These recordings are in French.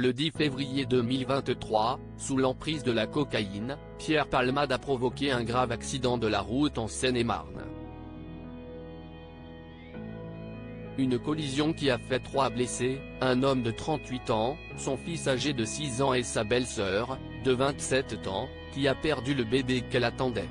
Le 10 février 2023, sous l'emprise de la cocaïne, Pierre Palmade a provoqué un grave accident de la route en Seine-et-Marne. Une collision qui a fait 3 blessés, un homme de 38 ans, son fils âgé de 6 ans et sa belle-sœur, de 27 ans, qui a perdu le bébé qu'elle attendait.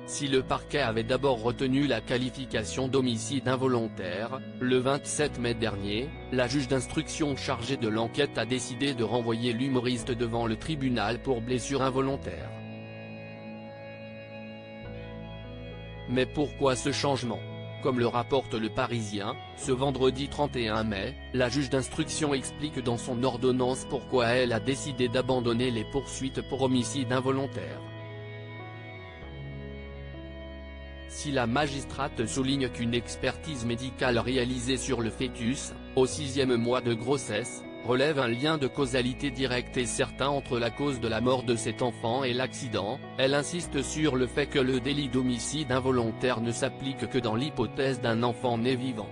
Si le parquet avait d'abord retenu la qualification d'homicide involontaire, le 27 mai dernier, la juge d'instruction chargée de l'enquête a décidé de renvoyer l'humoriste devant le tribunal pour blessure involontaire. Mais pourquoi ce changement ? Comme le rapporte Le Parisien, ce vendredi 31 mai, la juge d'instruction explique dans son ordonnance pourquoi elle a décidé d'abandonner les poursuites pour homicide involontaire. Si la magistrate souligne qu'une expertise médicale réalisée sur le fœtus, au 6e mois de grossesse, relève un lien de causalité direct et certain entre la cause de la mort de cet enfant et l'accident, elle insiste sur le fait que le délit d'homicide involontaire ne s'applique que dans l'hypothèse d'un enfant né vivant.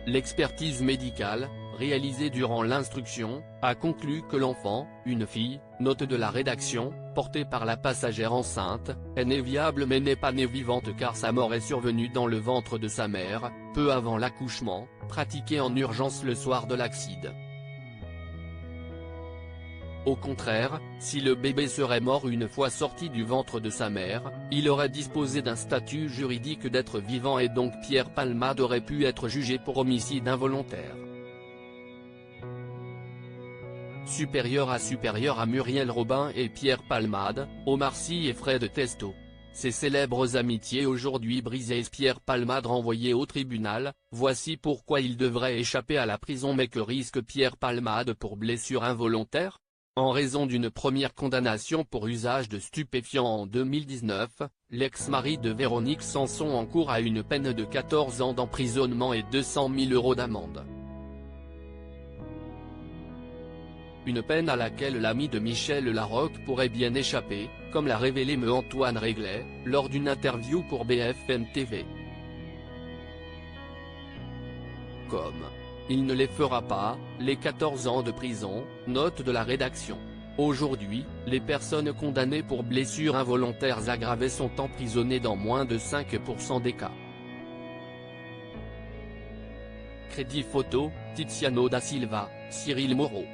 L'expertise médicale, réalisée durant l'instruction, a conclu que l'enfant, une fille, note de la rédaction, portée par la passagère enceinte, est née viable mais n'est pas née vivante car sa mort est survenue dans le ventre de sa mère, peu avant l'accouchement, pratiqué en urgence le soir de l'accident. Au contraire, si le bébé serait mort une fois sorti du ventre de sa mère, il aurait disposé d'un statut juridique d'être vivant et donc Pierre Palmade aurait pu être jugé pour homicide involontaire. Supérieur à Muriel Robin et Pierre Palmade, Omar Sy et Fred Testo. Ces célèbres amitiés aujourd'hui brisées. Pierre Palmade renvoyé au tribunal, voici pourquoi il devrait échapper à la prison. Mais que risque Pierre Palmade pour blessure involontaire ? En raison d'une première condamnation pour usage de stupéfiants en 2019, l'ex-mari de Véronique Sanson encourt à une peine de 14 ans d'emprisonnement et 200 000 € d'amende. Une peine à laquelle l'ami de Michel Larocque pourrait bien échapper, comme l'a révélé Antoine Réglet, lors d'une interview pour BFM TV. Il ne les fera pas, les 14 ans de prison, note de la rédaction. Aujourd'hui, les personnes condamnées pour blessures involontaires aggravées sont emprisonnées dans moins de 5% des cas. Crédit photo, Tiziano da Silva, Cyril Moreau.